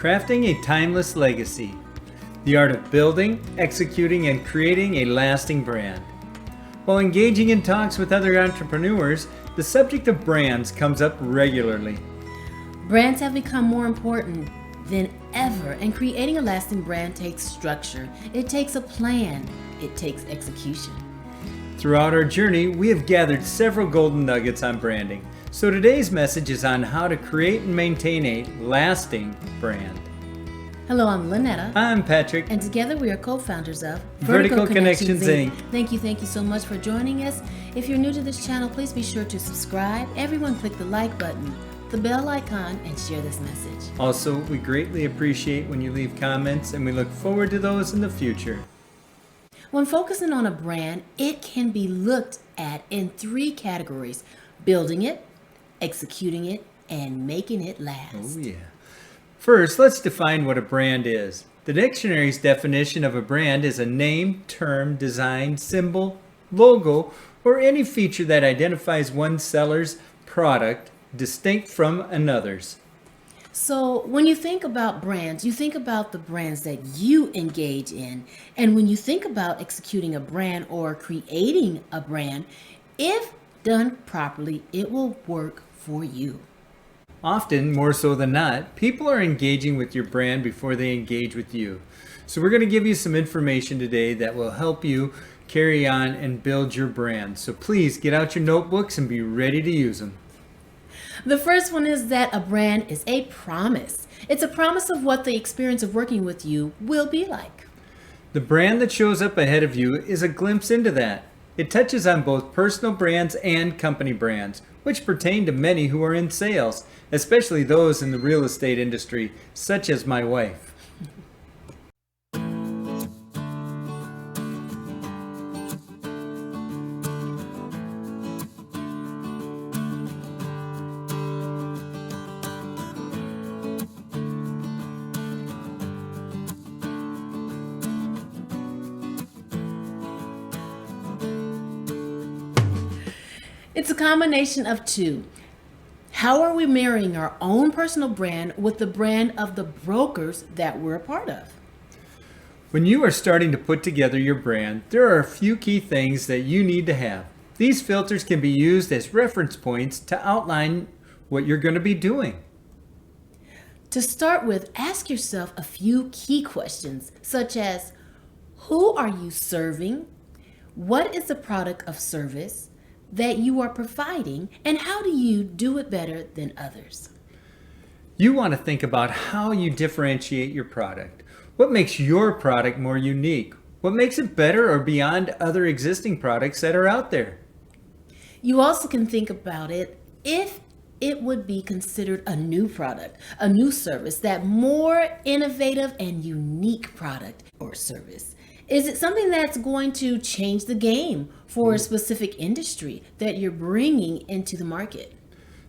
Crafting a timeless legacy. The art of building, executing, and creating a lasting brand. While engaging in talks with other entrepreneurs, the subject of brands comes up regularly. Brands have become more important than ever, and creating a lasting brand takes structure. It takes a plan. It takes execution. Throughout our journey, we have gathered several golden nuggets on branding. So today's message is on how to create and maintain a lasting brand. Hello, I'm Linnetta. I'm Patrick. And together we are co-founders of Verticalconnections Inc. Thank you so much for joining us. If you're new to this channel, please be sure to subscribe. Everyone click the like button, the bell icon, and share this message. Also, we greatly appreciate when you leave comments, and we look forward to those in the future. When focusing on a brand, it can be looked at in three categories: building it, executing it, and making it last. Oh yeah. First, let's define what a brand is. The dictionary's definition of a brand is a name, term, design, symbol, logo, or any feature that identifies one seller's product distinct from another's. So when you think about brands, you think about the brands that you engage in. And when you think about executing a brand or creating a brand, if done properly, it will work for you. Often, more so than not, people are engaging with your brand before they engage with you. So we're going to give you some information today that will help you carry on and build your brand. So please get out your notebooks and be ready to use them. The first one is that a brand is a promise. It's a promise of what the experience of working with you will be like. The brand that shows up ahead of you is a glimpse into that. It touches on both personal brands and company brands, which pertain to many who are in sales, especially those in the real estate industry, such as my wife. It's a combination of two. How are we marrying our own personal brand with the brand of the brokers that we're a part of? When you are starting to put together your brand, there are a few key things that you need to have. These filters can be used as reference points to outline what you're going to be doing. To start with, ask yourself a few key questions, such as, who are you serving? What is the product of service that you are providing, and how do you do it better than others? You want to think about how you differentiate your product. What makes your product more unique? What makes it better or beyond other existing products that are out there? You also can think about it if it would be considered a new product, a new service, that more innovative and unique product or service. Is it something that's going to change the game for a specific industry that you're bringing into the market?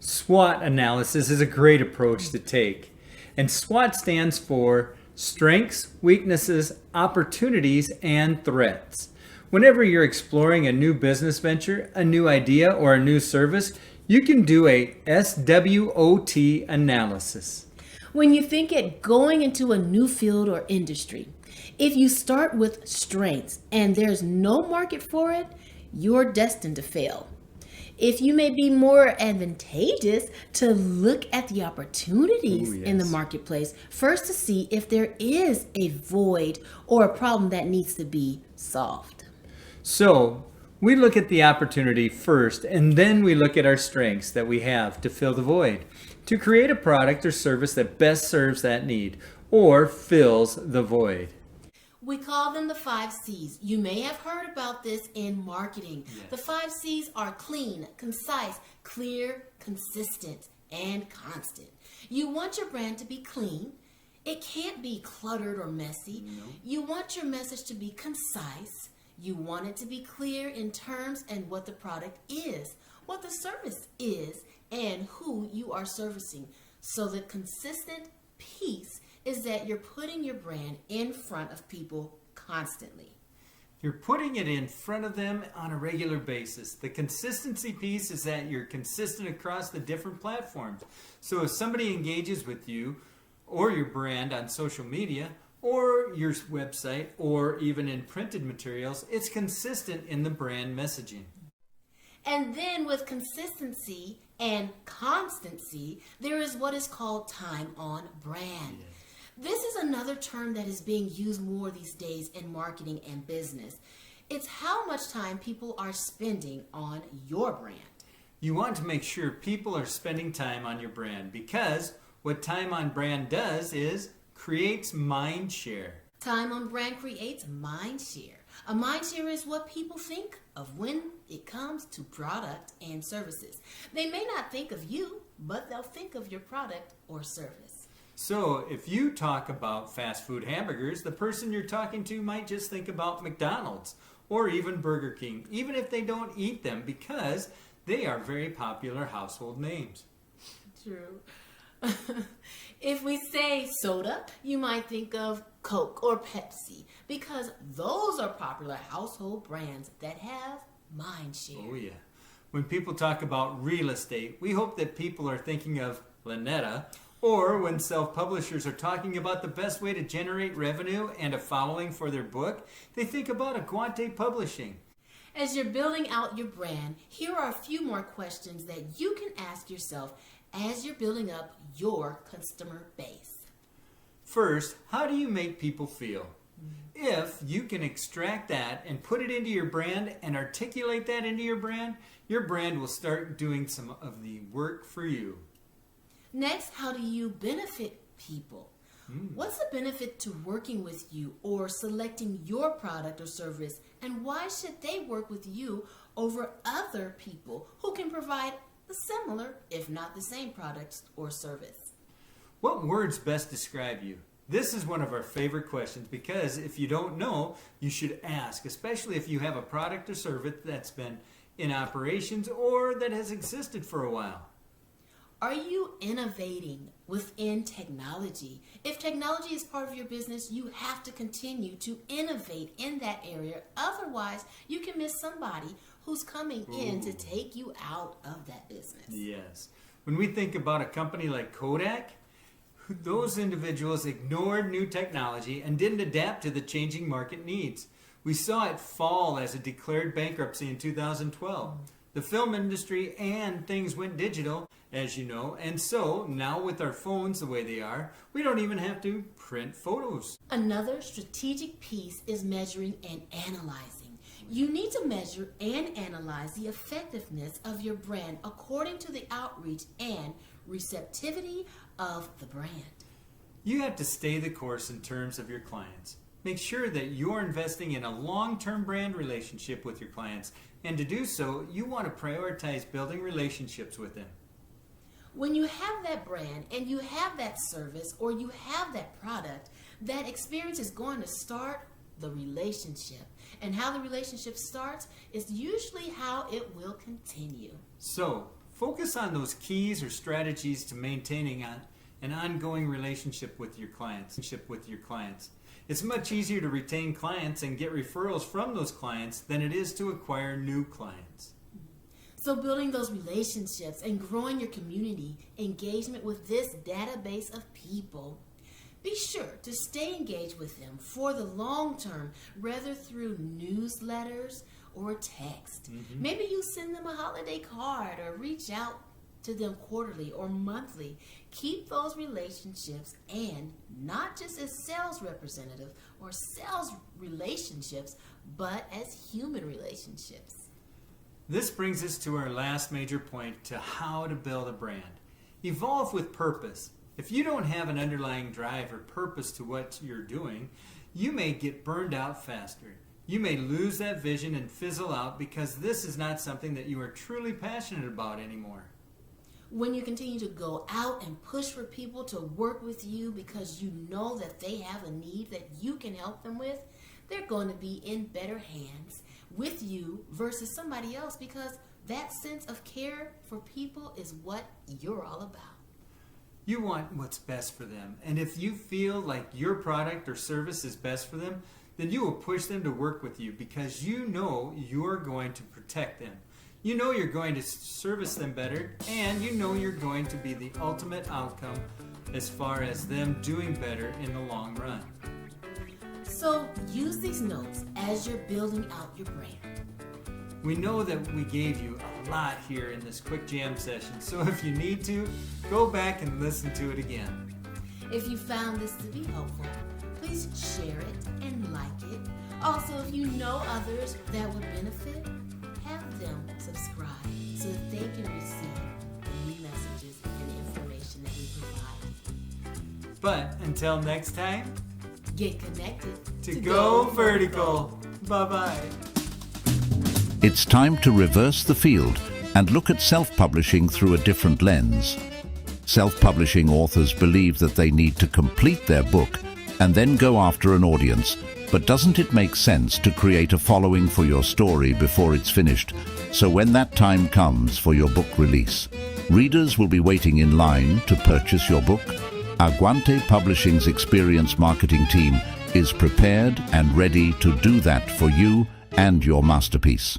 SWOT analysis is a great approach to take. And SWOT stands for strengths, weaknesses, opportunities, and threats. Whenever you're exploring a new business venture, a new idea, or a new service, you can do a SWOT analysis. When you think at going into a new field or industry, if you start with strengths and there's no market for it, you're destined to fail. If you may be more advantageous to look at the opportunities in the marketplace first to see if there is a void or a problem that needs to be solved. So we look at the opportunity first, and then we look at our strengths that we have to fill the void, to create a product or service that best serves that need or fills the void. We call them the 5 C's. You may have heard about this in marketing. Yes. The 5 C's are clean, concise, clear, consistent, and constant. You want your brand to be clean. It can't be cluttered or messy. No. You want your message to be concise. You want it to be clear in terms and what the product is, what the service is, and who you are servicing. So the consistent piece is that you're putting your brand in front of people constantly. You're putting it in front of them on a regular basis. The consistency piece is that you're consistent across the different platforms. So if somebody engages with you or your brand on social media, or your website, or even in printed materials, it's consistent in the brand messaging. And then with consistency and constancy, there is what is called time on brand. Yes. This is another term that is being used more these days in marketing and business. It's how much time people are spending on your brand. You want to make sure people are spending time on your brand, because what time on brand does is creates mind share. Time on brand creates mind share. A mind share is what people think of when it comes to product and services. They may not think of you, but they'll think of your product or service. So if you talk about fast food hamburgers, the person you're talking to might just think about McDonald's or even Burger King, even if they don't eat them, because they are very popular household names. True. If we say soda, you might think of Coke or Pepsi, because those are popular household brands that have mind share. Oh yeah. When people talk about real estate, we hope that people are thinking of Linnetta, or when self-publishers are talking about the best way to generate revenue and a following for their book, they think about Aguante Publishing. As you're building out your brand, here are a few more questions that you can ask yourself as you're building up your customer base. First, how do you make people feel? If you can extract that and put it into your brand and articulate that into your brand will start doing some of the work for you. Next, how do you benefit people? What's the benefit to working with you or selecting your product or service, and why should they work with you over other people who can provide a similar, if not the same, products or service? What words best describe you? This is one of our favorite questions, because if you don't know, you should ask, especially if you have a product or service that's been in operations or that has existed for a while. Are you innovating within technology? If technology is part of your business, you have to continue to innovate in that area. Otherwise, you can miss somebody who's coming in to take you out of that business. Yes. When we think about a company like Kodak, those individuals ignored new technology and didn't adapt to the changing market needs. We saw it fall as it declared bankruptcy in 2012. The film industry and things went digital, as you know, and so now with our phones the way they are, we don't even have to print photos. Another strategic piece is measuring and analyzing. You need to measure and analyze the effectiveness of your brand according to the outreach and receptivity of the brand. You have to stay the course in terms of your clients. Make sure that you're investing in a long-term brand relationship with your clients, and to do so, you want to prioritize building relationships with them. When you have that brand and you have that service or you have that product, that experience is going to start the relationship. And how the relationship starts is usually how it will continue. So, focus on those keys or strategies to maintaining an ongoing relationship with your clients. It's much easier to retain clients and get referrals from those clients than it is to acquire new clients. So building those relationships and growing your community engagement with this database of people. Be sure to stay engaged with them for the long term, whether through newsletters or text. Maybe you send them a holiday card or reach out to them quarterly or monthly. Keep those relationships, and not just as sales representative or sales relationships, but as human relationships. This brings us to our last major point to how to build a brand. Evolve with purpose. If you don't have an underlying drive or purpose to what you're doing, you may get burned out faster. You may lose that vision and fizzle out because this is not something that you are truly passionate about anymore. When you continue to go out and push for people to work with you because you know that they have a need that you can help them with, they're going to be in better hands with you versus somebody else, because that sense of care for people is what you're all about. You want what's best for them, and if you feel like your product or service is best for them, then you will push them to work with you because you know you're going to protect them. You know you're going to service them better, and you know you're going to be the ultimate outcome as far as them doing better in the long run. So use these notes as you're building out your brand. We know that we gave you a lot here in this quick jam session, so if you need to, go back and listen to it again. If you found this to be helpful, please share it and like it. Also, if you know others that would benefit, have them subscribe so that they can receive the new messages and information that we provide. But until next time, Get connected to go vertical. Bye-bye. It's time to reverse the field and look at self-publishing through a different lens. Self-publishing authors believe that they need to complete their book and then go after an audience. But doesn't it make sense to create a following for your story before it's finished, so when that time comes for your book release, readers will be waiting in line to purchase your book? Aguante Publishing's experienced marketing team is prepared and ready to do that for you and your masterpiece.